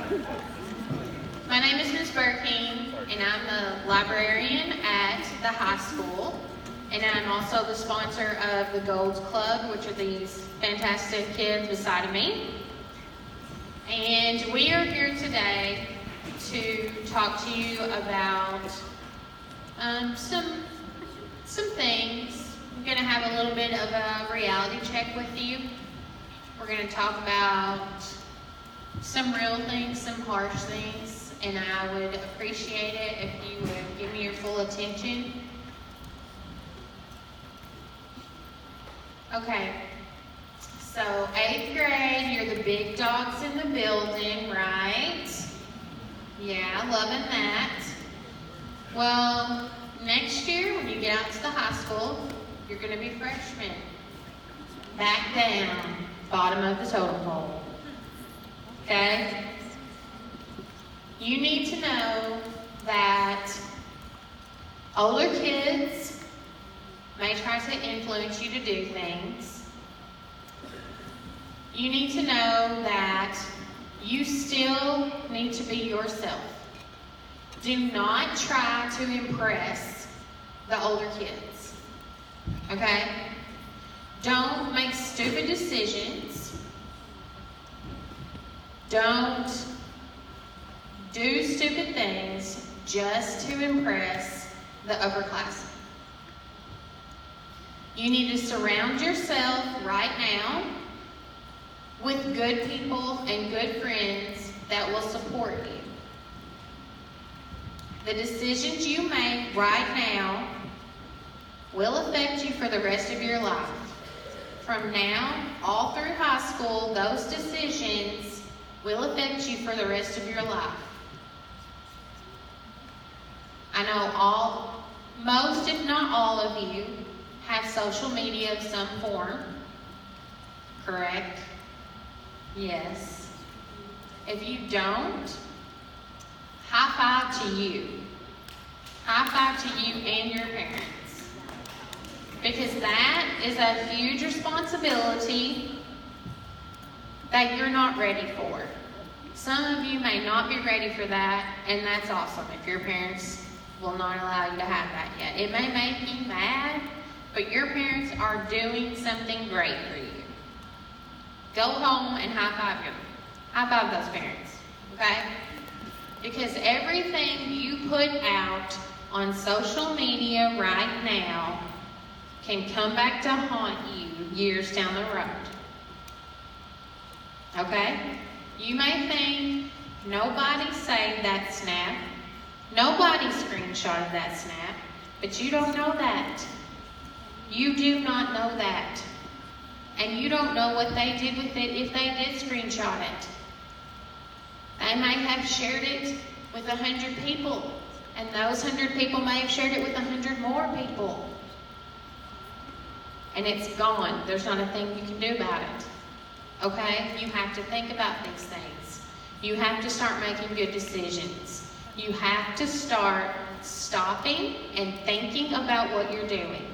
My name is Ms. Burkeen, and I'm the librarian at the high school. And I'm also the sponsor of the Golds Club, which are these fantastic kids beside of me. And we are here today to talk to you about some things. I'm going to have a little bit of a reality check with you. We're going to talk about some real things, some harsh things, and I would appreciate it if you would give me your full attention. Okay, so 8th grade, you're the big dogs in the building, right? Yeah, loving that. Well, next year when you get out to the high school, you're going to be freshmen. Back down, bottom of the totem pole. Okay? You need to know that older kids may try to influence you to do things. You need to know that you still need to be yourself. Do not try to impress the older kids. Okay? Don't make stupid decisions. Don't do stupid things just to impress the upperclassmen. You need to surround yourself right now with good people and good friends that will support you. The decisions you make right now will affect you for the rest of your life. From now, all through high school, those decisions will affect you for the rest of your life. I know most if not all of you have social media of some form, correct? Yes. If you don't, high five to you. High five to you and your parents. Because that is a huge responsibility that you're not ready for. Some of you may not be ready for that, and that's awesome if your parents will not allow you to have that yet. It may make you mad, but your parents are doing something great for you. Go home and high five them. High five those parents, okay? Because everything you put out on social media right now can come back to haunt you years down the road. Okay? You may think, nobody saved that snap. Nobody screenshotted that snap. But you don't know that. You do not know that. And you don't know what they did with it if they did screenshot it. They may have shared it with 100 people. And those 100 people may have shared it with 100 more people. And it's gone. There's not a thing you can do about it. Okay? You have to think about these things. You have to start making good decisions. You have to start stopping and thinking about what you're doing.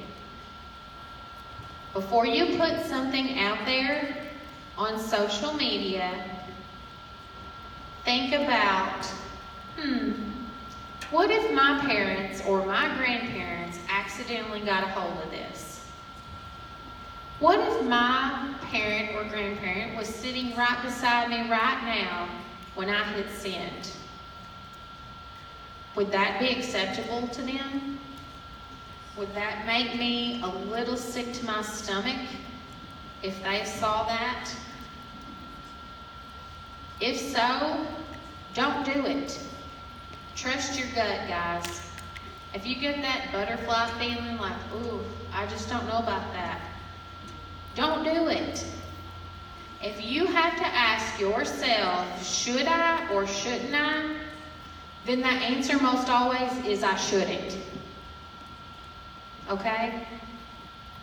Before you put something out there on social media, think about, what if my parents or my grandparents accidentally got a hold of this? What if my parent or grandparent was sitting right beside me right now when I had sinned? Would that be acceptable to them? Would that make me a little sick to my stomach if they saw that? If so, don't do it. Trust your gut, guys. If you get that butterfly feeling like, ooh, I just don't know about that, don't do it. If you have to ask yourself, should I or shouldn't I? Then the answer most always is I shouldn't. Okay?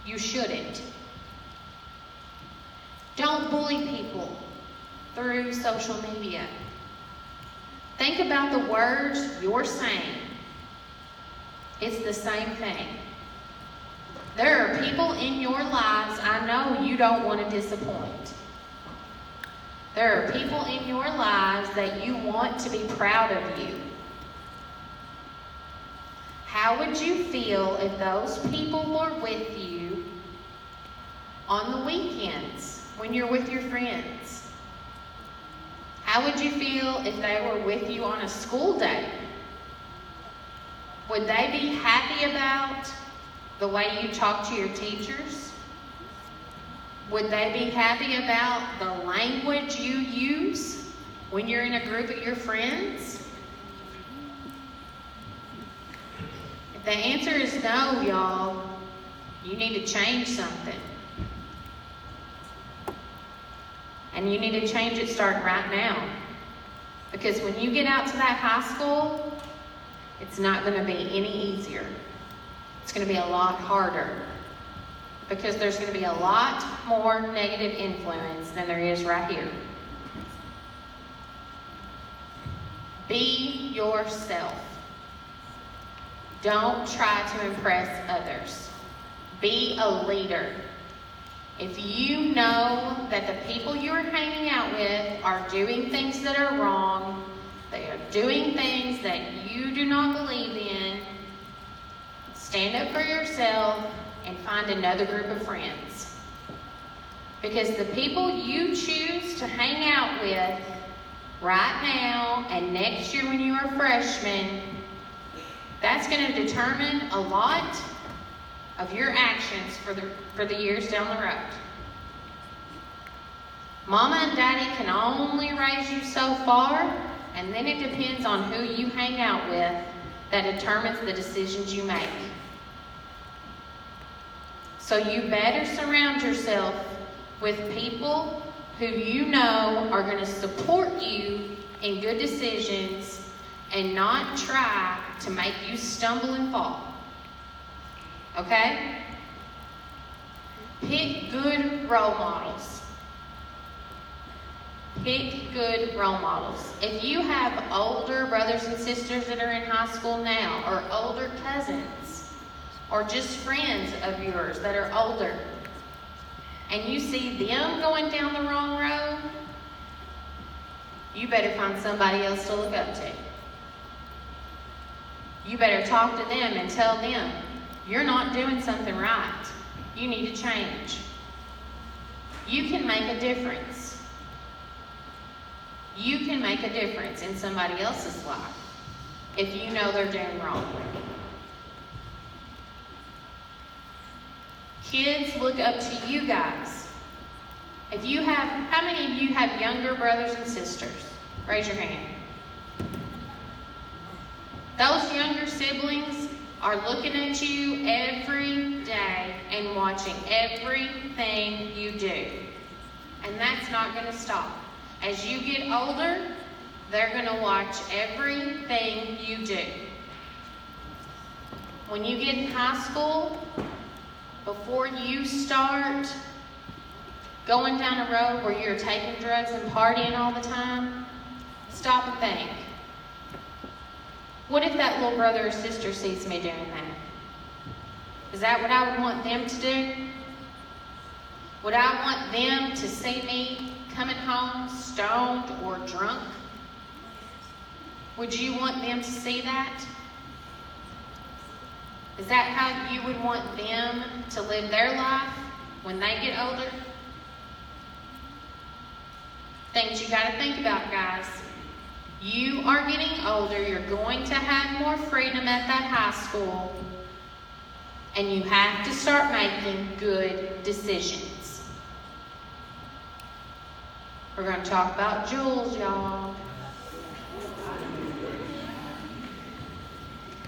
You shouldn't. Don't bully people through social media. Think about the words you're saying. It's the same thing. There are people in your lives I know you don't want to disappoint. There are people in your lives that you want to be proud of you. How would you feel if those people were with you on the weekends when you're with your friends? How would you feel if they were with you on a school day? Would they be happy about the way you talk to your teachers? Would they be happy about the language you use when you're in a group of your friends? If the answer is no, y'all, you need to change something. And you need to change it starting right now. Because when you get out to that high school, it's not going to be any easier. It's going to be a lot harder. Because there's going to be a lot more negative influence than there is right here. Be yourself. Don't try to impress others. Be a leader. If you know that the people you're hanging out with are doing things that are wrong, they are doing things that you do not believe in, stand up for yourself and find another group of friends. Because the people you choose to hang out with right now and next year when you are freshmen, that's going to determine a lot of your actions for the years down the road. Mama and Daddy can only raise you so far, and then it depends on who you hang out with that determines the decisions you make. So you better surround yourself with people who you know are going to support you in good decisions and not try to make you stumble and fall. Okay? Pick good role models. Pick good role models. If you have older brothers and sisters that are in high school now, or older cousins, or just friends of yours that are older, and you see them going down the wrong road, you better find somebody else to look up to. You better talk to them and tell them, you're not doing something right. You need to change. You can make a difference. You can make a difference in somebody else's life if you know they're doing wrong. Kids look up to you guys. How many of you have younger brothers and sisters? Raise your hand. Those younger siblings are looking at you every day and watching everything you do. And that's not going to stop. As you get older, they're going to watch everything you do. When you get in high school, before you start going down a road where you're taking drugs and partying all the time, stop and think. What if that little brother or sister sees me doing that? Is that what I would want them to do? Would I want them to see me coming home stoned or drunk? Would you want them to see that? Is that how you would want them to live their life when they get older? Things you got to think about, guys. You are getting older. You're going to have more freedom at that high school. And you have to start making good decisions. We're going to talk about jewels, y'all.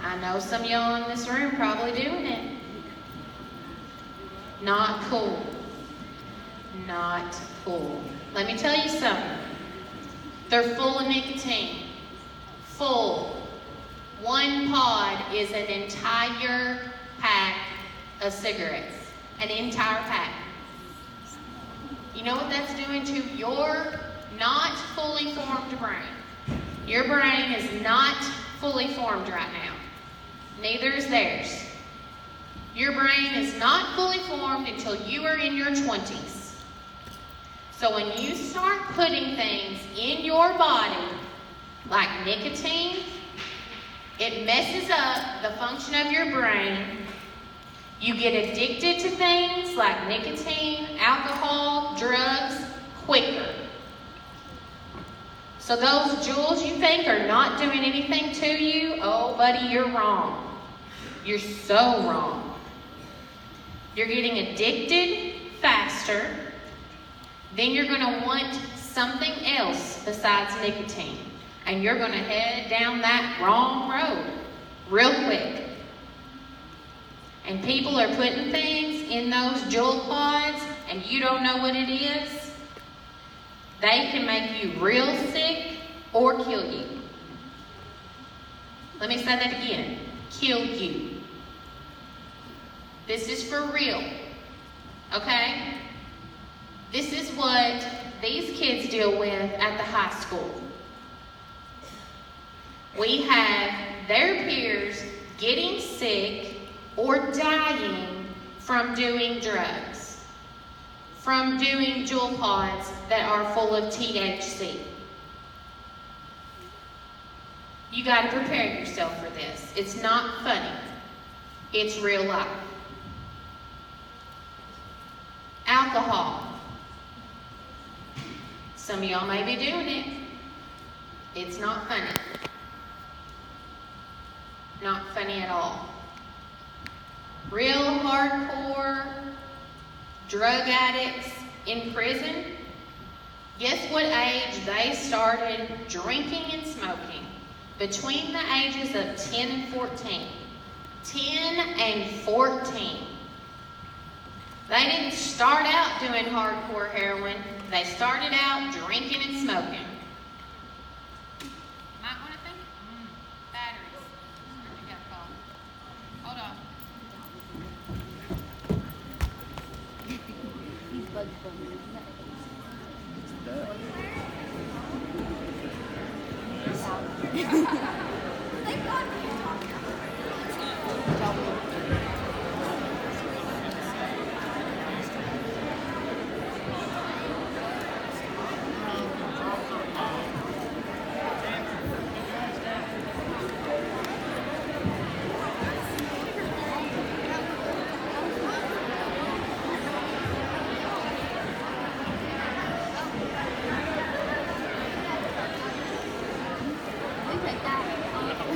I know some of y'all in this room probably doing it. Not cool. Not cool. Let me tell you something. They're full of nicotine. Full. One pod is an entire pack of cigarettes. An entire pack. You know what that's doing to your not fully formed brain? Your brain is not fully formed right now. Neither is theirs. Your brain is not fully formed until you are in your 20s. So when you start putting things in your body, like nicotine, it messes up the function of your brain. You get addicted to things like nicotine, alcohol, drugs quicker. So those jewels you think are not doing anything to you, oh buddy, you're wrong. You're so wrong. You're getting addicted faster. Then you're going to want something else besides nicotine. And you're going to head down that wrong road real quick. And people are putting things in those jewel pods and you don't know what it is. They can make you real sick or kill you. Let me say that again. Kill you. This is for real. Okay? This is what these kids deal with at the high school. We have their peers getting sick or dying from doing drugs, from doing jewel pods that are full of THC. You got to prepare yourself for this. It's not funny. It's real life. Alcohol. Some of y'all may be doing it. It's not funny. Not funny at all. Real hardcore drug addicts in prison, guess what age they started drinking and smoking? Between the ages of 10 and 14. 10 and 14. They didn't start out doing hardcore heroin. They started out drinking and smoking. Might want to think. Batteries. We got a call. Hold on. He's Bugs Bunny. Thank God we can talk now.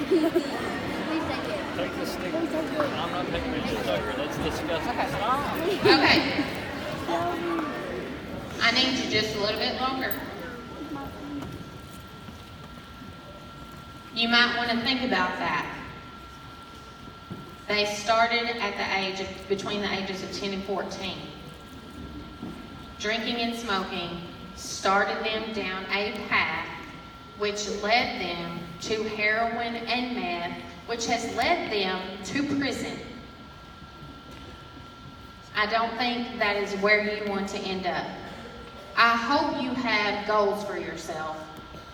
Please take it. Take the stick. I'm not taking pictures of her. Let's discuss it. Stop. Okay. I need you just a little bit longer. You might want to think about that. They started at the age of, between the ages of 10 and 14. Drinking and smoking started them down a path which led them to heroin and meth, which has led them to prison. I don't think that is where you want to end up. I hope you have goals for yourself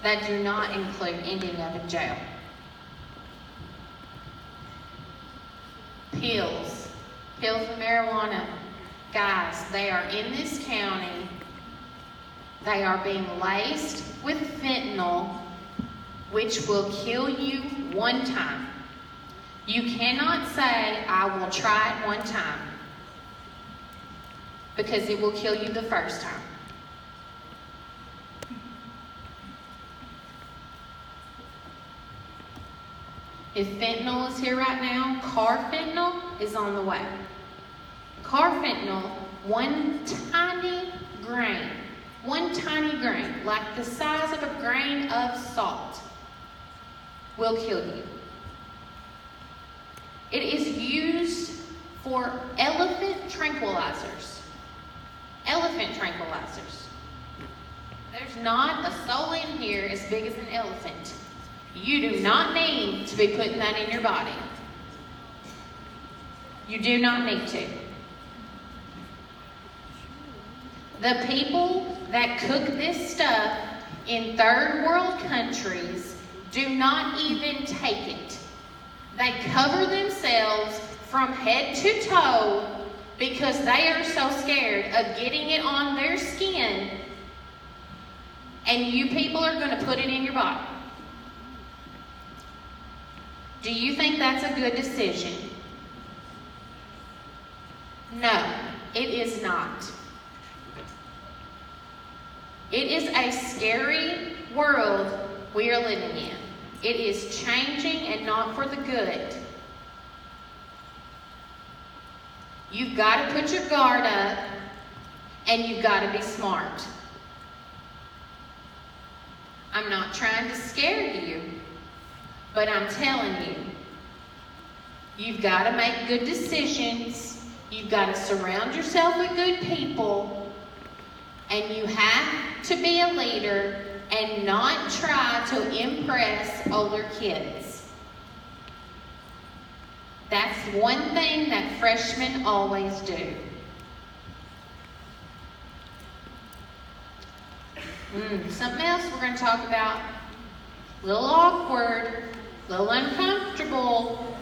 that do not include ending up in jail. Pills of marijuana. Guys, they are in this county. They are being laced with fentanyl, which will kill you one time. You cannot say, I will try it one time, because it will kill you the first time. If fentanyl is here right now, carfentanil is on the way. Carfentanil, one tiny grain, like the size of a grain of salt, will kill you. It is used for elephant tranquilizers. Elephant tranquilizers. There's not a soul in here as big as an elephant. You do not need to be putting that in your body. You do not need to. The people that cook this stuff in third world countries do not even take it. They cover themselves from head to toe because they are so scared of getting it on their skin and you people are going to put it in your body. Do you think that's a good decision? No, it is not. It is a scary world we are living in. It is changing and not for the good. You've got to put your guard up and you've got to be smart. I'm not trying to scare you, but I'm telling you, you've got to make good decisions. You've got to surround yourself with good people, and you have to be a leader and not try to impress older kids. That's one thing that freshmen always do. Something else we're going to talk about. A little awkward, a little uncomfortable.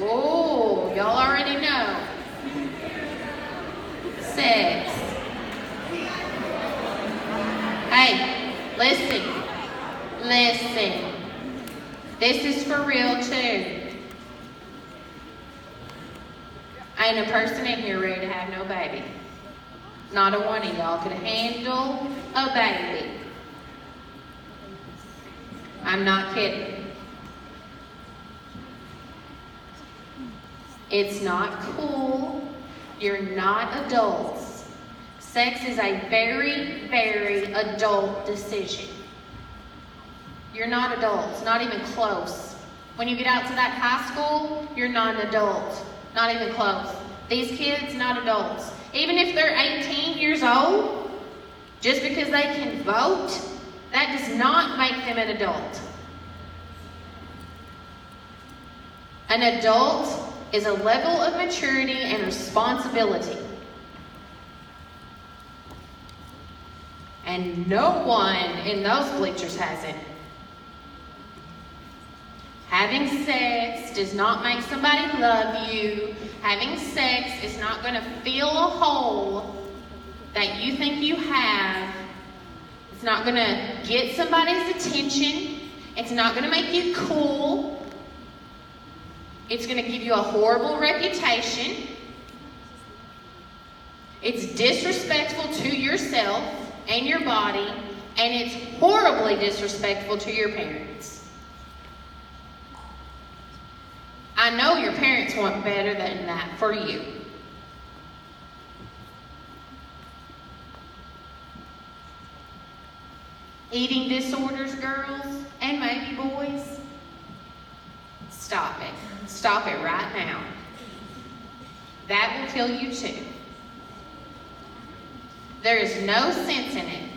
Oh, y'all already know. Sex. Hey, listen. This is for real too. Ain't a person in here ready to have no baby. Not a one of y'all could handle a baby. I'm not kidding. It's not cool. You're not adults. Sex is a very, very adult decision. You're not adults, not even close. When you get out to that high school, you're not an adult, not even close. These kids, not adults. Even if they're 18 years old, just because they can vote, that does not make them an adult. An adult is a level of maturity and responsibility. And no one in those bleachers has it. Having sex does not make somebody love you. Having sex is not going to fill a hole that you think you have. It's not going to get somebody's attention. It's not going to make you cool. It's going to give you a horrible reputation. It's disrespectful to yourself and your body, and it's horribly disrespectful to your parents. I know your parents want better than that for you. Eating disorders, girls, and maybe boys, stop it. Stop it right now. That will kill you too. There is no sense in it.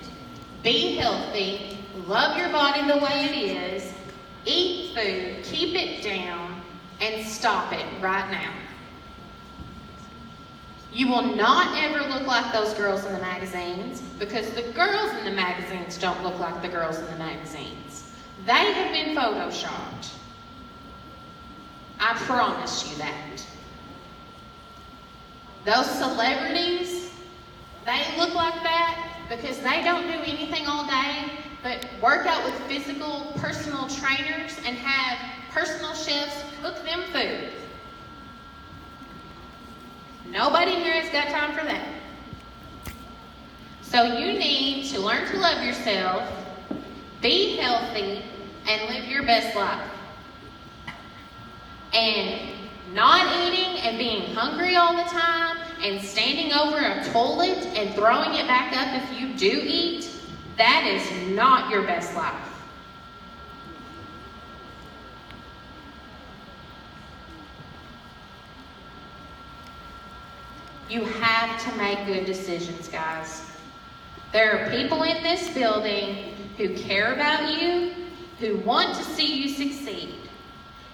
Be healthy, love your body the way it is, eat food, keep it down, and stop it right now. You will not ever look like those girls in the magazines, because the girls in the magazines don't look like the girls in the magazines. They have been photoshopped. I promise you that. Those celebrities, they look like that because they don't do anything all day but work out with physical personal trainers and have personal chefs cook them food. Nobody here has got time for that. So you need to learn to love yourself, be healthy, and live your best life. And not eating and being hungry all the time and standing over a toilet and throwing it back up if you do eat, that is not your best life. You have to make good decisions, guys. There are people in this building who care about you, who want to see you succeed.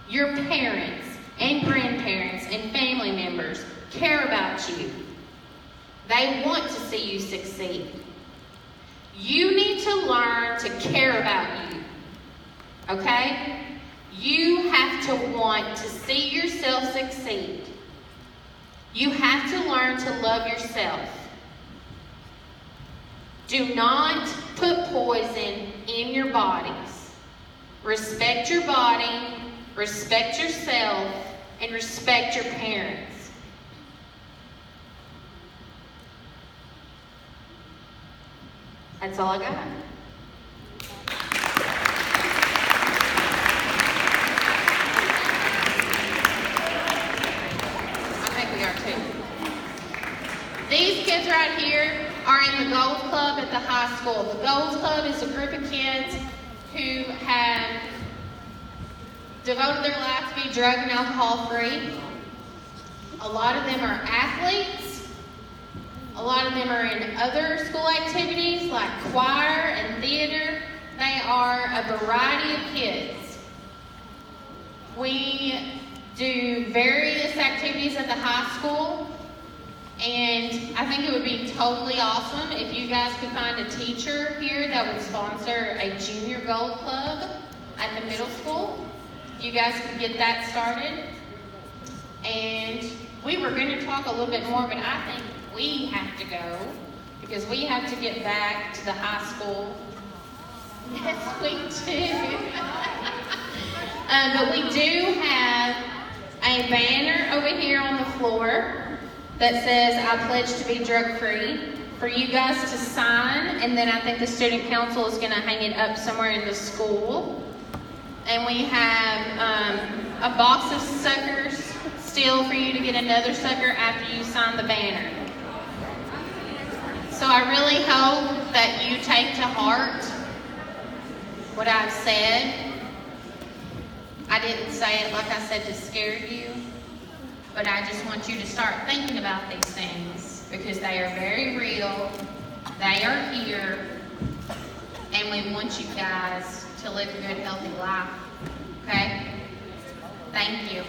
Your parents and grandparents and family members care about you. They want to see you succeed. You need to learn to care about you. Okay? You have to want to see yourself succeed. You have to learn to love yourself. Do not put poison in your bodies. Respect your body, respect yourself, and respect your parents. That's all I got. I think we are too. These kids right here are in the Gold Club at the high school. The Gold Club is a group of kids who have devoted their life to be drug and alcohol free. A lot of them are athletes. A lot of them are in other school activities like choir and theater. They are a variety of kids. We do various activities at the high school, and I think it would be totally awesome if you guys could find a teacher here that would sponsor a junior gold club at the middle school. You guys could get that started. And we were going to talk a little bit more, but I think we have to go because we have to get back to the high school. Yes, we do. But we do have a banner over here on the floor that says, "I pledge to be drug-free," for you guys to sign, and then I think the student council is going to hang it up somewhere in the school. And we have a box of suckers still for you to get another sucker after you sign the banner. So I really hope that you take to heart what I've said. I didn't say it, like I said, to scare you, but I just want you to start thinking about these things because they are very real. They are here, and we want you guys to live a good, healthy life. Okay? Thank you.